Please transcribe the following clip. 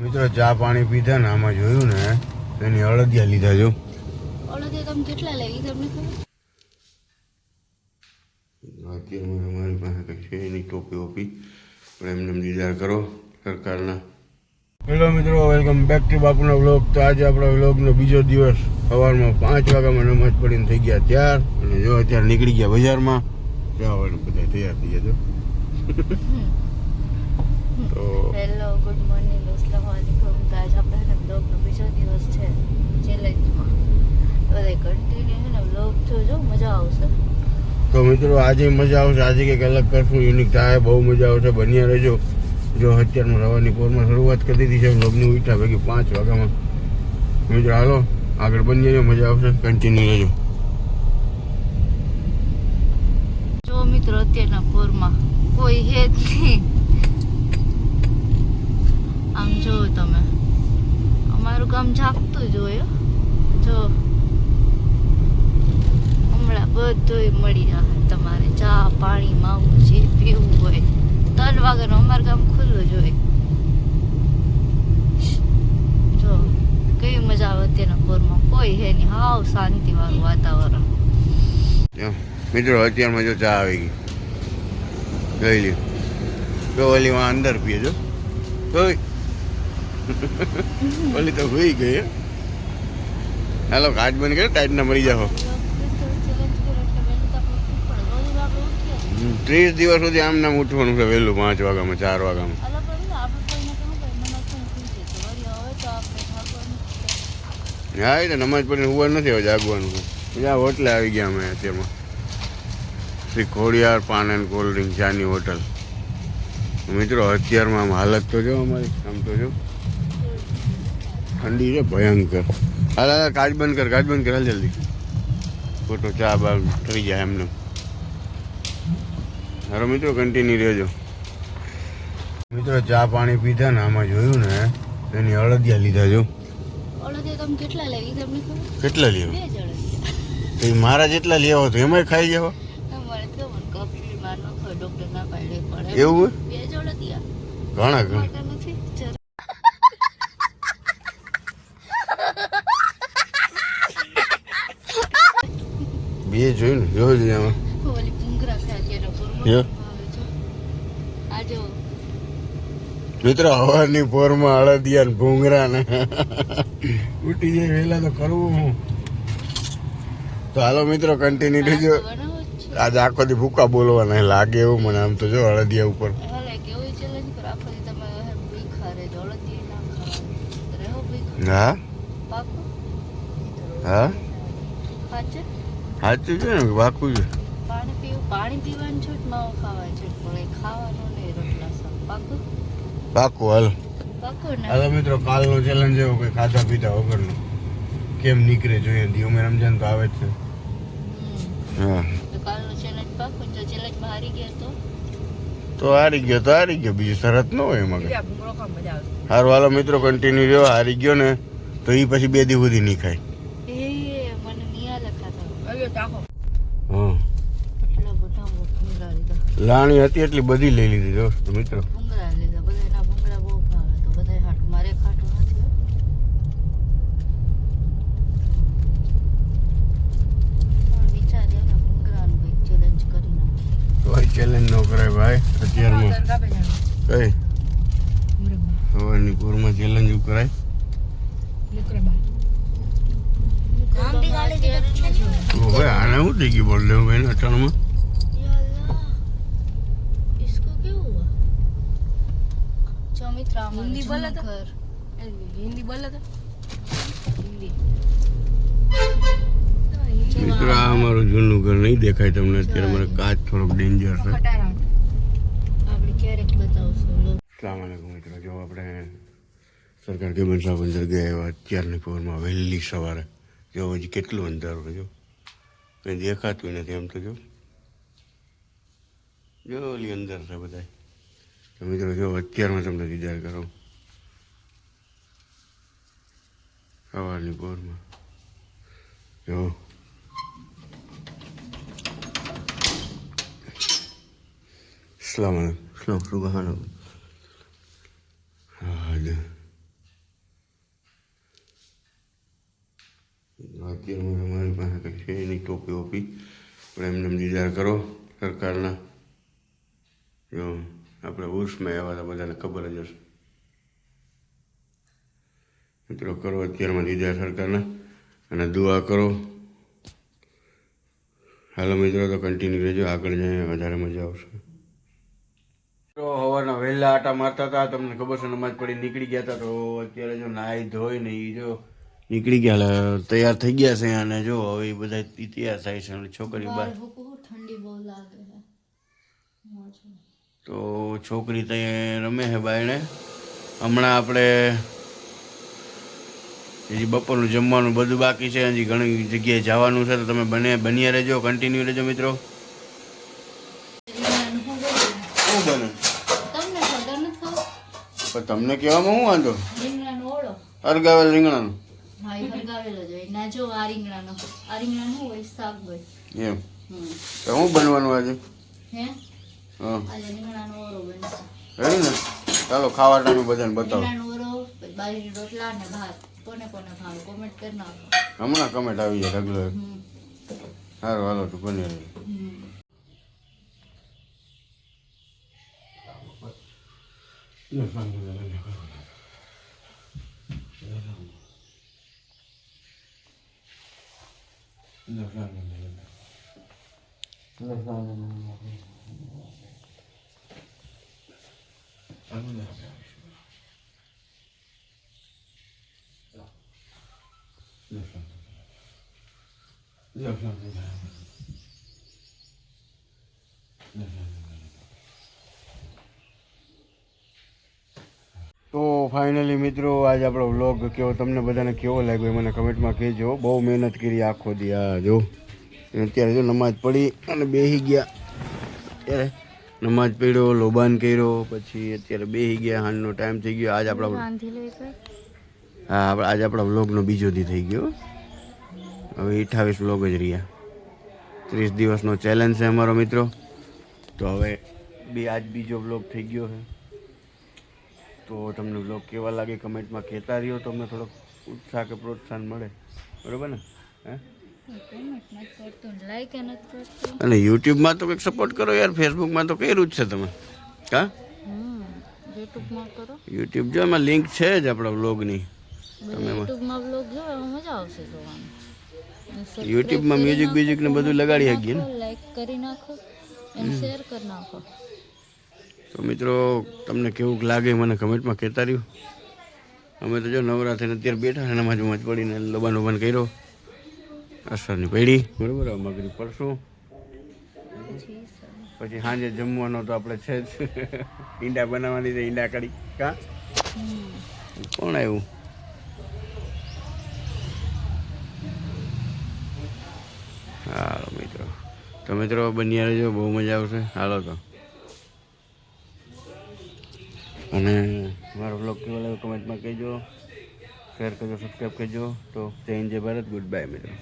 મિત્રો ચા પાણી પીધા ને આમાં જોયું ને એની અળદિયા લીધા જો અળદિયા તમે કેટલા લેવી તમને ખબર? અત્યારે અમારી પાસે કંઈ છે એની ટોપી વોપી પણ એમને દીદાર કરો સરકારના. હેલો મિત્રો, વેલકમ બેક ટુ બાપુનો વ્લોગ. તો આજે આપણા વ્લોગનો બીજો દિવસ. સવારમાં 5 વાગ્યામાં નમાજ પડીને થઈ ગયા તૈયાર અને જો અત્યારે નીકળી ગયા બજારમાં જવા બધા તૈયાર થઈ ગયા. તો હેલો, ગુડ મોર્નિંગ, અસલામ વાલેકુમ. તો આજ આપણે વ્લોગનો બીજો દિવસ છે ચેલેન્જમાં. બધા કન્ટિન્યુ છે ને વ્લોગ જોજો, મજા આવશે. તો મિત્રો આજે મજા આવશે. આજે કંઈક અલગ કરશું, યુનિક થાય, બહુ મજા આવશે. બન્યા રહેજો. જો અત્યારમાં રવાની પોરમાં શરૂઆત કરી દીધી છે વ્લોગની ઉઠા ભેગી 5 વાગ્યામાં. મિત્રો હાલો આગળ બનીએ, મજા આવશે, કન્ટિન્યુ રહેજો. જો મિત્રો અત્યારના પોરમાં કોઈ હે જ નહીં. આમ જો તમે, અમારું ગામ જાગતું જ હોય. જો હમણાં બધું મળી જાય તમારે, ચા પાણી માવું જે પીવું હોય. 3 વાગ્યાનું અમારું ગામ ખુલ્લું જ હોય. જો કેવી મજા આવે અત્યારના પોરમાં, કોઈ હે નહીં, હાવ શાંતિ વાળું વાતાવરણ. મિત્રો અત્યારમાં જો ચા આવી ગઈ, લઈ લ્યો. તો ઓલી વાં અંદર પીએ જો, ઓલી તો હોઈ ગઈ. હાલો કાચ બંધ કરે, ટાઈટ ના મરી જાઓ. 30 દિવસ સુધી આમ નામ ઉઠવાનું છે વહેલું, 5 વાગ્યામાં 4 વાગ્યામાં. હા એ તો નમાજ પડીને હોવાનું નથી, હવે જાગવાનું છે. ત્યાં હોટલે આવી ગયા અમે અત્યારમાં, શ્રી ખોડિયાર પાન એન્ડ કોલ્ડ ડ્રિંક ચાની હોટલ. મિત્રો અત્યારમાં આમ હાલત તો જો અમારી, આમ તો જો ઠંડી છે ભયંકર. હાલ કાચ બંધ કર, કાચ બંધ કર, હાલ જલ્દી. ખોટો ચા બા થઈ જાય એમને. હારો મિત્રો કન્ટિન્યુ રહેજો. મિત્રો ચા પાણી પીધા ને આમાં જોયું ને એની અળદિયા લીધા જો. અળદિયા તમે કેટલા લેવી તમને ખબર? કેટલા લેવા? 2 જ અળદિયા. તો મારા જેટલા લેવા તો એમાંય ખાઈ જાવ. તમારે તો કફી માં નખો, ડોક્ટર ના પાડે પડે. એવું 2 જ અળદિયા ઘણા ઘણા નથી. બે જોયું ને, જોયું જ આમાં. ઓલી ભૂંગરા ખાય તેનો યો. આ જો મિત્રો હવાની પોરમાં અળદિયા ને ભૂંગરા ને ઉઠી જાય વહેલા તો કરવું હું. તો હાલો મિત્રો કન્ટિન્યુ રહેજો. બનાવો જ છે. આજે આખો દી ભૂકા બોલવાના લાગે એવું મને. આમ તો જો અળદિયા ઉપર હાલે કેવું ચેલેન્જ કરો આખો દી તમે ભૂખા રહેજો, અળદિયા ના ખાવા રહેવો ભૂખા. હા પાકો હા સાચે સાચું છે ને, પાકું છે. પાણી પીવાનું છૂટ, માવો ખાવાનું છૂટ, પણ એ ખાવાનું નહીં, રોટલા શાક. પાકું પાકું હાલ. પાકું ને? હાલો મિત્રો કાલનો ચેલેન્જ એવો કોઈ ખાધા પીધા વગરનો કેમ નીકળે જોઈએ. દિવમે રમજાન તો આવે જ છે. હા તો કાલનો ચેલેન્જ પાકું. જો ચેલેન્જમાં હારી ગયા તો હારી ગયો તો હારી ગયો, બીજી શરત ન હોય એમાં. સારું હાલો મિત્રો કન્ટિન્યુ રહ્યો. હારી ગયો ને તો એ પછી 2 દી સુધી નહીં ખાય. એ મને નિયા લખાતા હા એટલા બધા ભૂંગરા લીધા. લાણી હતી એટલી બધી લઈ લીધી દોસ્ત મિત્રો. ભૂંગરા લીધા, બધાના ભૂંગરા બહુ ભાવે તો બધા હાટું. મારે ખાટું નથી હો. પણ વિચાર્યો ને ભૂંગરાનું કંઈક ચેલેન્જ કરી નાખીએ. કોઈ ચેલેન્જ ન કરાય ભાઈ અત્યારમાં. કઈ હવાની પૂરમાં ચેલેન્જ કરાય. ભાઈ આને શું થઈ ગયું બોલ દેવું ભાઈ અટાણમાં. इसको क्या हुआ? जो मित्रा हिंदी बोला था, हिंदी बोला था, हिंदी. મિત્રો આ અમારું જૂનું ઘર નહીં દેખાય તમને અત્યારે. મારે કાચ થોડોક ડેન્જર છે. આપણે ક્યારેક બતાવશું. અસલામ વાલેકુમ મિત્રો. જો આપણે સરકાર કેબલ સાહેબ અંદર ગયા એવા અત્યારની પોરમાં વહેલી સવારે. જો હજી કેટલું અંધારું જો કંઈ દેખાતું નથી એમ તો. જો ઓલી અંદર છે બધા. તો મિત્રો જો અત્યારમાં તમને દીદાર કરો સવારની પોરમાં. જો અસલામ વાલેકુમ. શું કહેવાનું? હા અત્યારે મારી પાસે કંઈ છે નહીં ટોપી વોપી, પણ એમને દીદાર કરો સરકારના. જો આપણે ઉર્સમાં આવ્યા હતા, બધાને ખબર જ હશે. મિત્રો કરો અત્યારમાં દીદાર સરકારના અને દુઆ કરો. હાલો મિત્રો, તો કન્ટિન્યુ રહેજો, આગળ જઈને વધારે મજા આવશે. તો સવારના વહેલા આટા મારતા હતા, તમને ખબર છે, નમાજ પડી નીકળી ગયા હતા. તો અત્યારે જો નાહી ધોઈ ને એ જો નીકળી ગયા, તૈયાર થઈ ગયા છે. અને જો હવે એ બધા તૈયાર થાય છે. છોકરી બહાર ઠંડી બહુ લાગે છે, તો છોકરી ત્યાં રમે છે બાયણે. હમણાં આપણે હજી બપોરનું જમવાનું બધું બાકી છે, હજી ઘણી જગ્યાએ જવાનું છે. તો તમે બન્યા રહેજો, કન્ટિન્યુ રહેજો મિત્રો. શું બને પણ તમને કહેવામાં શું વાંધો? અરગાવેલ રીંગણાનું એમ. તો શું બનવાનું આજે? હા ને, ચાલો ખાવા ટાઈમે બધાને બતાવો. હમણાં કમેન્ટ આવી જાય ઢગલો. સારું હાલો, તું બની રહી. તો ફાઇનલી મિત્રો, આજે આપણો વ્લોગ કેવો તમને બધાને કેવો લાગ્યો મને કમેન્ટમાં કહેજો. બહુ મહેનત કરી આખો દી. આ જો અત્યારે જો નમાજ પડી અને બેસી ગયા. અત્યારે નમાજ પડ્યો, લોબાન કર્યો, પછી અત્યારે બેસી ગયા. હાંજનો ટાઈમ થઈ ગયો. આજ આપણા આજે આપણા વ્લોગનો બીજો દી થઈ ગયો. હવે 28 વ્લોગ જ રહ્યા. 30 દિવસનો ચેલેન્જ છે અમારો મિત્રો. તો હવે આજ બીજો વ્લોગ થઈ ગયો છે. તો તમને વ્લોગ કેવા લાગે કમેન્ટમાં કહેતા રહ્યો, તો અમને થોડોક ઉત્સાહ કે પ્રોત્સાહન મળે. બરાબર ને? હે, અને યુટ્યુબમાં તો કંઈક સપોર્ટ કરો યાર. ફેસબુકમાં તો કર્યું જ છે તમે. હા, યુટ્યુબ જો એમાં લિંક છે જ આપણા વ્લોગની. તમે યુટ્યુબમાં મ્યુઝિક ને બધું લગાડી શકીએ ને. લાઈક કરી નાખો અને શેર કરી નાખો. તો મિત્રો, તમને કેવું લાગે મને કમેન્ટમાં કહેતા રહ્યું. અમે તો જો નવરા થઈને અત્યારે બેઠા છે, નમાજ ઉમાજ પડીને લોબાન કર્યો. અસરની પડી બરાબર. મગરી પડશું પછી સાંજે જમવાનો તો આપણે છે જ. ઈંડા બનાવવાની છે, ઈંડા કડી. કા કોણ આવ્યું? હાલો મિત્રો, તો મિત્રો બન્યા રહેજો, બહુ મજા આવશે. હાલો તો, અને મારો બ્લોગ કેવો લાગ્યો કમેન્ટમાં કહેજો, શેર કરજો, સબસ્ક્રાઈબ કરજો. તો જય હિન્દ, જય ભારત, ગુડ બાય મિત્રો.